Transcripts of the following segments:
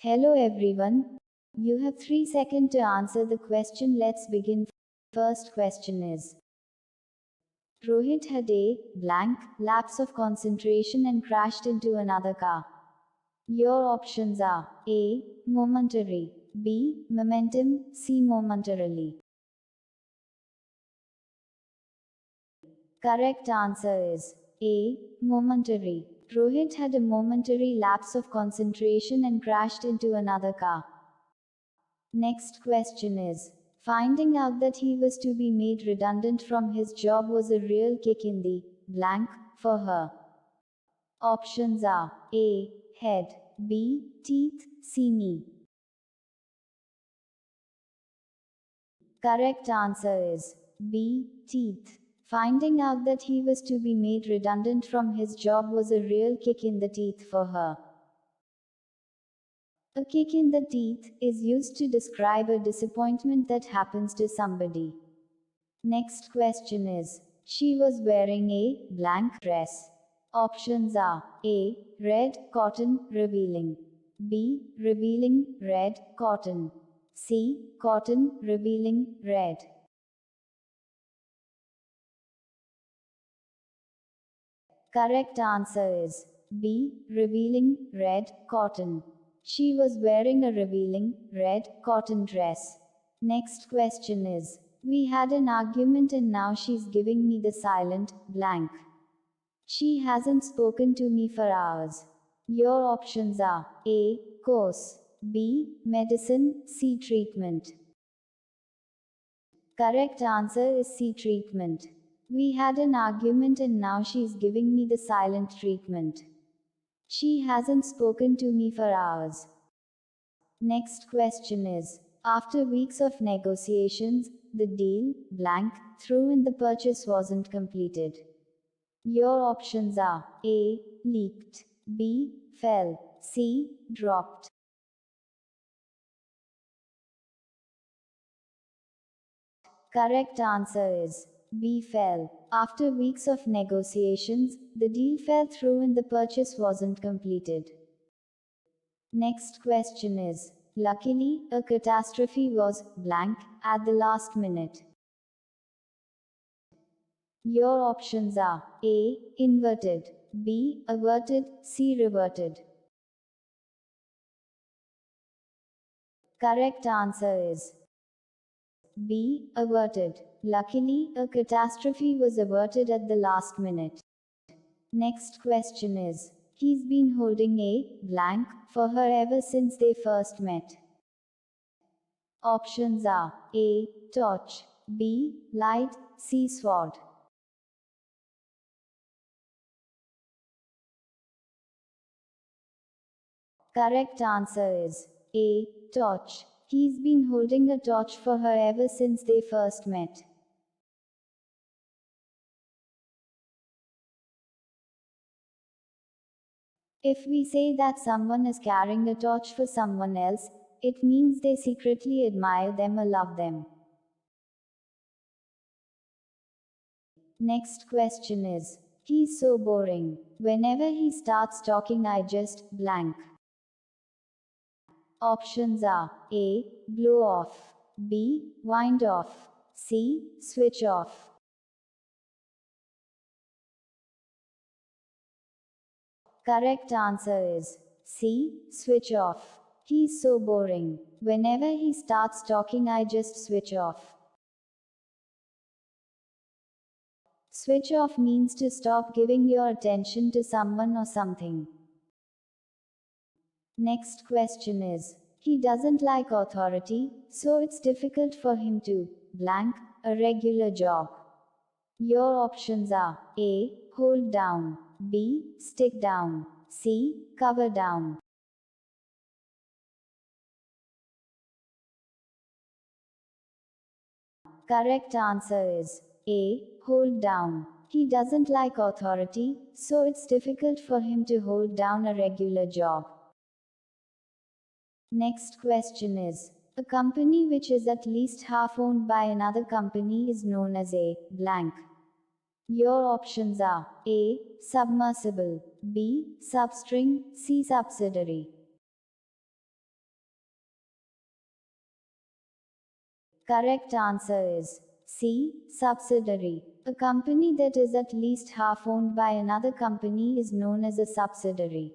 Hello everyone. You have 3 seconds to answer the question. Let's begin. First question is Rohit had a blank lapse of concentration and crashed into another car. Your options are A. Momentary, B. Momentum, C. Momentarily. Correct answer is A. Momentary. Rohit had a momentary lapse of concentration and crashed into another car. Next question is Finding out that he was to be made redundant from his job was a real kick in the blank for her. Options are A. Head, B. Teeth, C. Knee. Correct answer is B. Teeth. Finding out that he was to be made redundant from his job was a real kick in the teeth for her. A kick in the teeth is used to describe a disappointment that happens to somebody. Next question is She was wearing a blank dress. Options are A. Red cotton, revealing. B. Revealing red cotton. C. Cotton, revealing red. Correct answer is B. Revealing red cotton. She was wearing a revealing red cotton dress. Next question is We had an argument and now she's giving me the silent blank. She hasn't spoken to me for hours. Your options are A. Course, B. Medicine, C. Treatment. Correct answer is C. Treatment. We had an argument and now she's giving me the silent treatment. She hasn't spoken to me for hours. Next question is After weeks of negotiations, the deal, blank, through in the purchase wasn't completed. Your options are A. Leaked, B. Fell, C. Dropped. Correct answer is B. Fell. After weeks of negotiations, the deal fell through and the purchase wasn't completed. Next question is Luckily, a catastrophe was blank at the last minute. Your options are A. Inverted, B. Averted, C. Reverted. Correct answer is B. Averted. Luckily, a catastrophe was averted at the last minute. Next question is He's been holding a blank for her ever since they first met. Options are A. Torch, B. Light, C. Sword. Correct answer is A. Torch. He's been holding a torch for her ever since they first met. If we say that someone is carrying a torch for someone else, it means they secretly admire them or love them. Next question is He's so boring. Whenever he starts talking, I just blank. Options are A. Blow off, B. Wind off, C. Switch off. Correct answer is C. Switch off. He's so boring. Whenever he starts talking, I just switch off. Switch off means to stop giving your attention to someone or something. Next question is He doesn't like authority, so it's difficult for him to blank a regular job. Your options are A. Hold down, B. Stick down, C. Cover down. Correct answer is A. Hold down. He doesn't like authority, so it's difficult for him to hold down a regular job. Next question is A company which is at least half owned by another company is known as a blank. Your options are A. Submersible, B. Substring, C. Subsidiary. Correct answer is C. Subsidiary. A company that is at least half owned by another company is known as a subsidiary.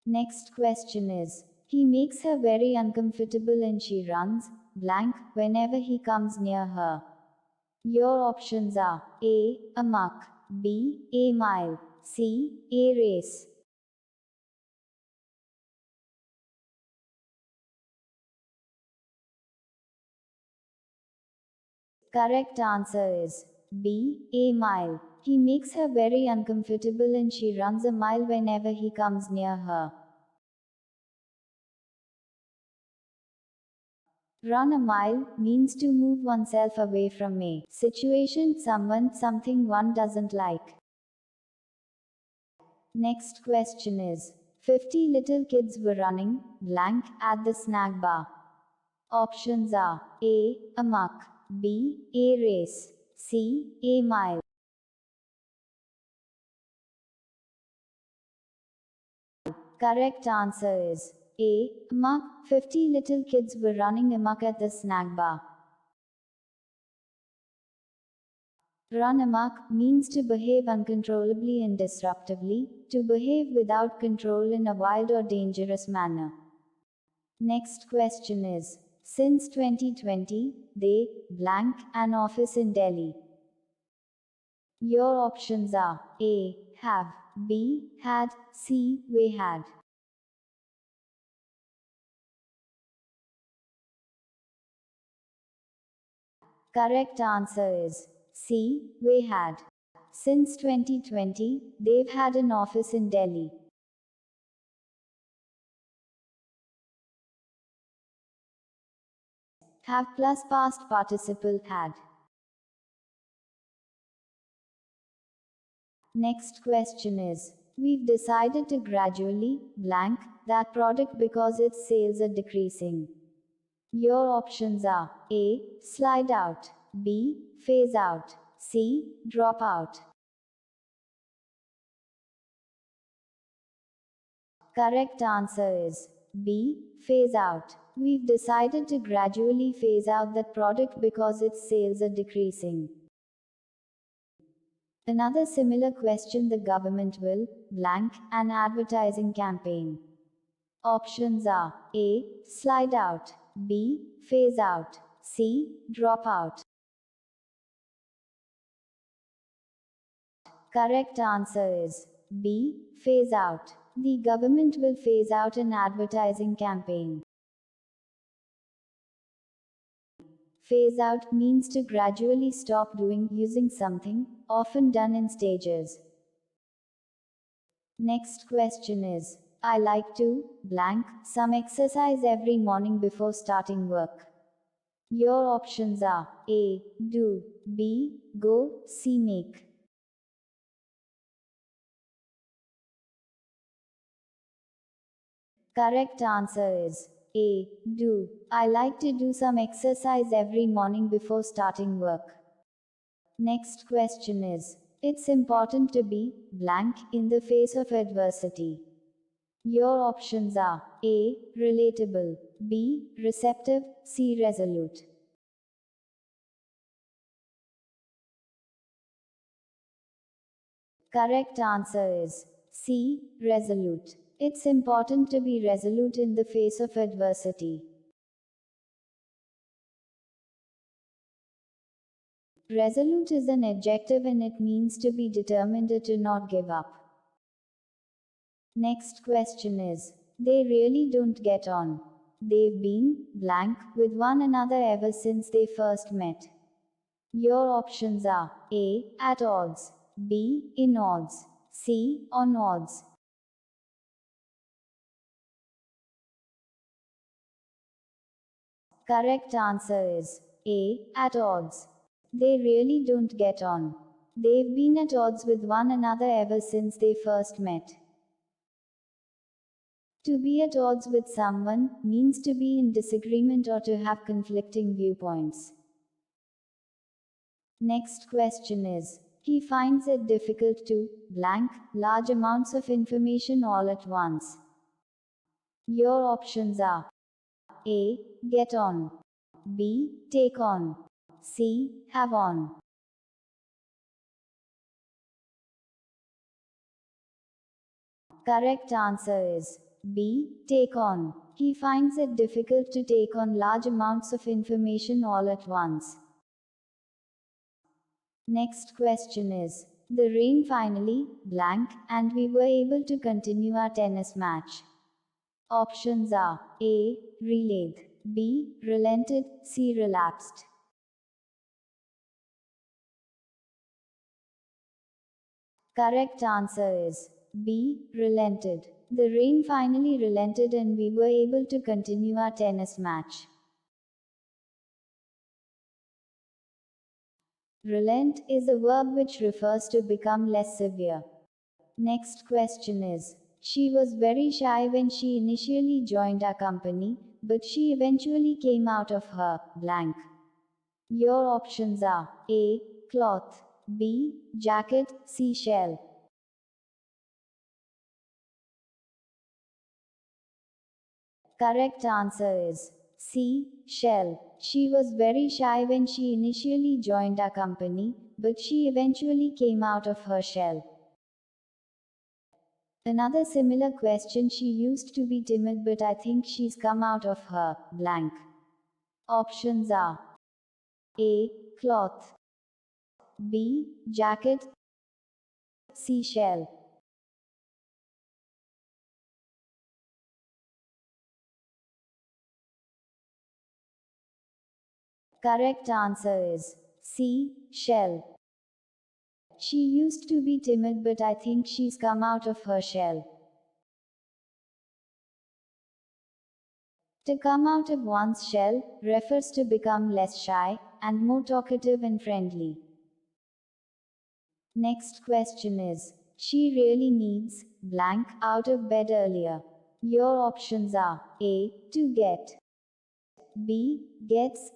Next question is, he makes her very uncomfortable and she runs, blank, whenever he comes near her. Your options are A. Amok, B. A mile, C. A race. Correct answer is B. A mile. He makes her very uncomfortable and she runs a mile whenever he comes near her. Run a mile means to move oneself away from a situation, someone, something one doesn't like. Next question is 50 little kids were running, blank, at the snack bar. Options are A. Amok, B. A race, C. A mile. Correct answer is A. Amok. 50 little kids were running amok at the snack bar. Run amok means to behave uncontrollably and disruptively, to behave without control in a wild or dangerous manner. Next question is, since 2020, they, blank, an office in Delhi. Your options are A. Have, B. Had, C. We had. Correct answer is C. We had. Since 2020, they've had an office in Delhi. Have plus past participle had. Next question is, we've decided to gradually, blank, that product because its sales are decreasing. Your options are A. Slide out, B. Phase out, C. Drop out. Correct answer is B. Phase out. We've decided to gradually phase out that product because its sales are decreasing. Another similar question, the government will, blank, an advertising campaign. Options are A. Slide out, B. Phase out, C. Drop out. Correct answer is B. Phase out. The government will phase out an advertising campaign. Phase out means to gradually stop doing, using something, often done in stages. Next question is, I like to, blank, some exercise every morning before starting work. Your options are A. Do, B. Go, C. Make. Correct answer is A. Do. I like to do some exercise every morning before starting work. Next question is, it's important to be, blank, in the face of adversity. Your options are A. Relatable, B. Receptive, C. Resolute. Correct answer is C. Resolute. It's important to be resolute in the face of adversity. Resolute is an adjective and it means to be determined or to not give up. Next question is, they really don't get on. They've been, blank, with one another ever since they first met. Your options are A. At odds, B. In odds, C. On odds. Correct answer is A. At odds. They really don't get on. They've been at odds with one another ever since they first met. To be at odds with someone means to be in disagreement or to have conflicting viewpoints. Next question is, he finds it difficult to, blank, large amounts of information all at once. Your options are A. Get on, B. Take on. C. Have on. Correct answer is B. Take on. He finds it difficult to take on large amounts of information all at once. Next question is, the rain finally, blank, and we were able to continue our tennis match. Options are A. Relayed, B. Relented, C. Relapsed. Correct answer is B. Relented. The rain finally relented and we were able to continue our tennis match. Relent is a verb which refers to become less severe. Next question is, she was very shy when she initially joined our company, but she eventually came out of her blank. Your options are A. Cloth, B. Jacket, C. Shell. Correct answer is C. Shell. She was very shy when she initially joined our company, but she eventually came out of her shell. Another similar question, she used to be timid but I think she's come out of her blank. Options are A. Cloth, B. Jacket, C. Shell. Correct answer is C. Shell. She used to be timid but I think she's come out of her shell. To come out of one's shell refers to become less shy and more talkative and friendly. Next question is, she really needs blank out of bed earlier. Your options are A. To get, B. Gets,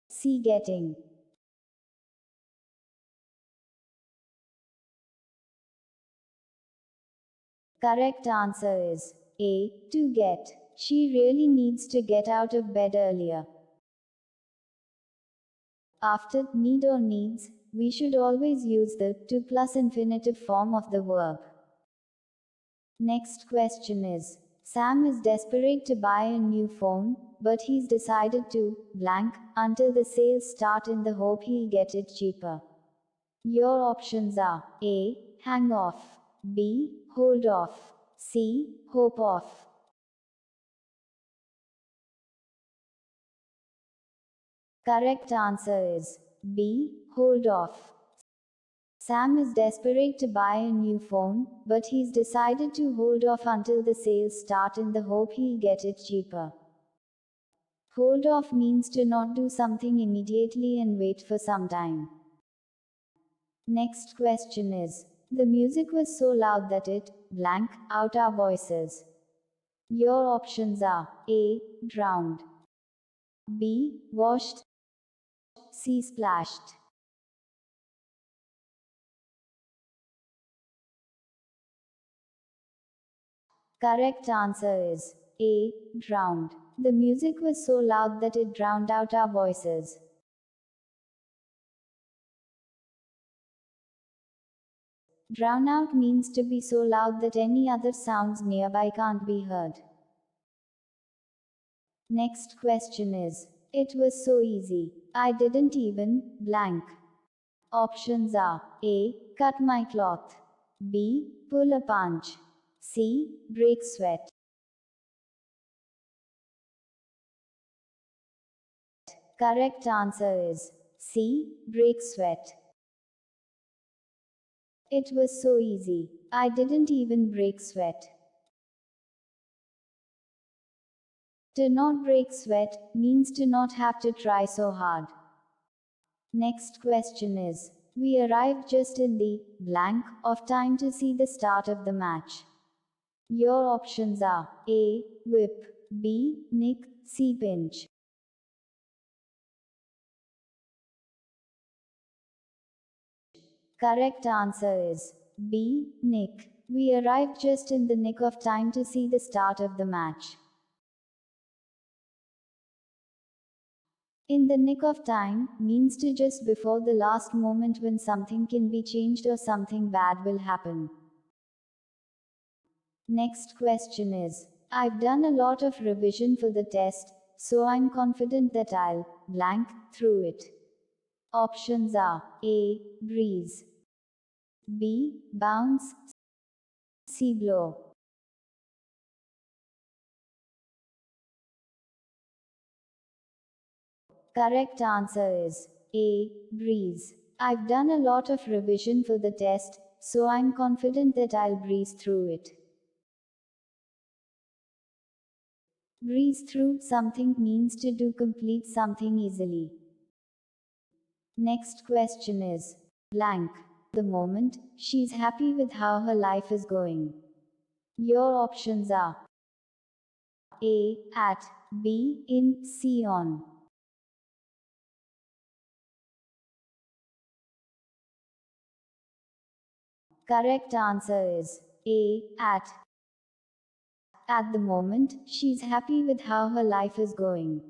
C. Getting. Correct answer is A. To get. She really needs to get out of bed earlier. After need or needs, we should always use the to plus infinitive form of the verb. Next question is, Sam is desperate to buy a new phone, but he's decided to blank until the sales start in the hope he'll get it cheaper. Your options are A. Hang off, B. Hold off, C. Hope off. Correct answer is B. Hold off. Sam is desperate to buy a new phone, but he's decided to hold off until the sales start in the hope he'll get it cheaper. Hold off means to not do something immediately and wait for some time. Next question is, the music was so loud that it blank out our voices. Your options are A. Drowned, B. Washed, C. Splashed. Correct answer is A. Drowned. The music was so loud that it drowned out our voices. Drown out means to be so loud that any other sounds nearby can't be heard. Next question is, it was so easy. I didn't even blank. Options are A. Cut my cloth, B. Pull a punch, C. Break sweat. Correct answer is C. Break sweat. It was so easy. I didn't even break sweat. To not break sweat means to not have to try so hard. Next question is, we arrived just in the blank of time to see the start of the match. Your options are A. Whip, B. Nick, C. Pinch. Correct answer is B. Nick. We arrived just in the nick of time to see the start of the match. In the nick of time means to just before the last moment when something can be changed or something bad will happen. Next question is, I've done a lot of revision for the test, so I'm confident that I'll blank through it. Options are A. Breeze, B. Bounce, C. Blow. Correct answer is A. Breeze. I've done a lot of revision for the test, so I'm confident that I'll breeze through it. Breeze through something means to do complete something easily. Next question is blank. The moment she's happy with how her life is going. Your options are A. At, B. In, C. On. Correct answer is A. At. At the moment, she's happy with how her life is going.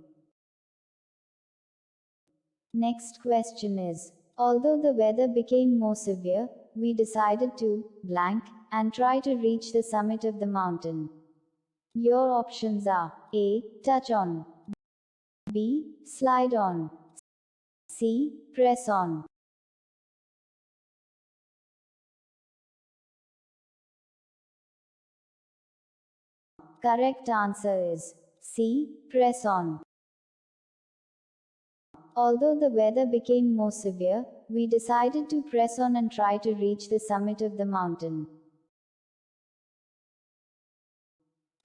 Next question is, although the weather became more severe, we decided to blank and try to reach the summit of the mountain. Your options are A. Touch on, B. Slide on, C. Press on. Correct answer is C. Press on. Although the weather became more severe, we decided to press on and try to reach the summit of the mountain.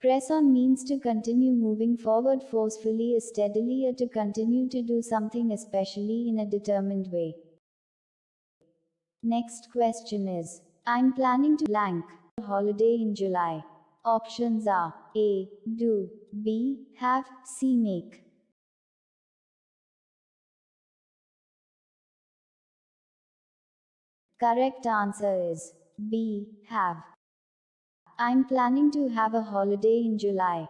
Press on means to continue moving forward forcefully or steadily, or to continue to do something especially in a determined way. Next question is, I'm planning to blank a holiday in July. Options are A. Do, B. Have, C. Make. Correct answer is B. Have. I'm planning to have a holiday in July.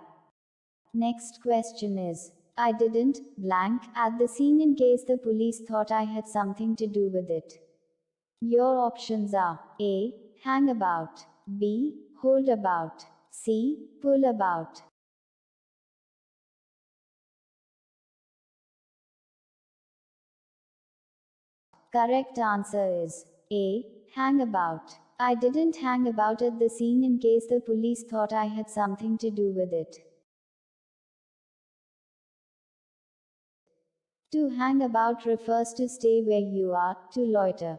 Next question is, I didn't blank at the scene in case the police thought I had something to do with it. Your options are A. Hang about, B. Hold about, C. Pull about. Correct answer is A. Hang about. I didn't hang about at the scene in case the police thought I had something to do with it. To hang about refers to stay where you are, to loiter.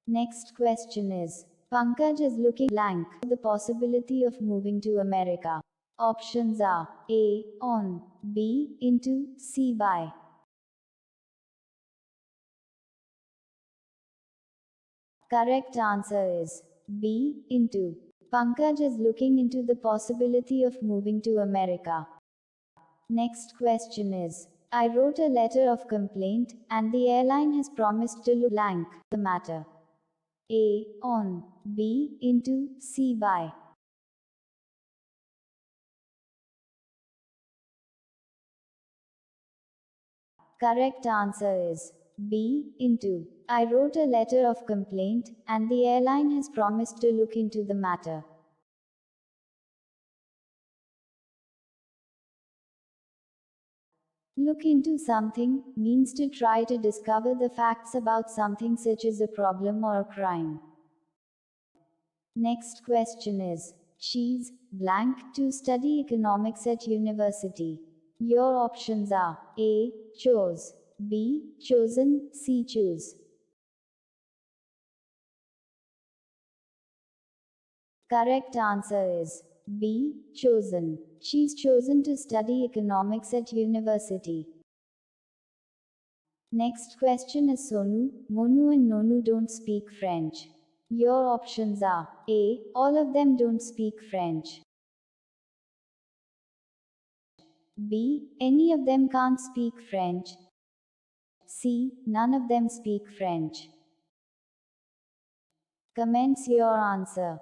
Next question is, Pankaj is looking blank the possibility of moving to America. Options are A. On, B. Into, C. By. Correct answer is B. Into. Pankaj is looking into the possibility of moving to America. Next question is, I wrote a letter of complaint, and the airline has promised to look blank the matter. A. On, B. Into, C. By. Correct answer is B. Into. I wrote a letter of complaint, and the airline has promised to look into the matter. Look into something means to try to discover the facts about something such as a problem or a crime. Next question is, she's blank to study economics at university. Your options are A. Chose, B. Chosen, C. Choose. Correct answer is B. Chosen. She's chosen to study economics at university. Next question is Sonu, Monu and Nonu don't speak French. Your options are A. All of them don't speak French, B. Any of them can't speak French, C. None of them speak French. Comments your answer.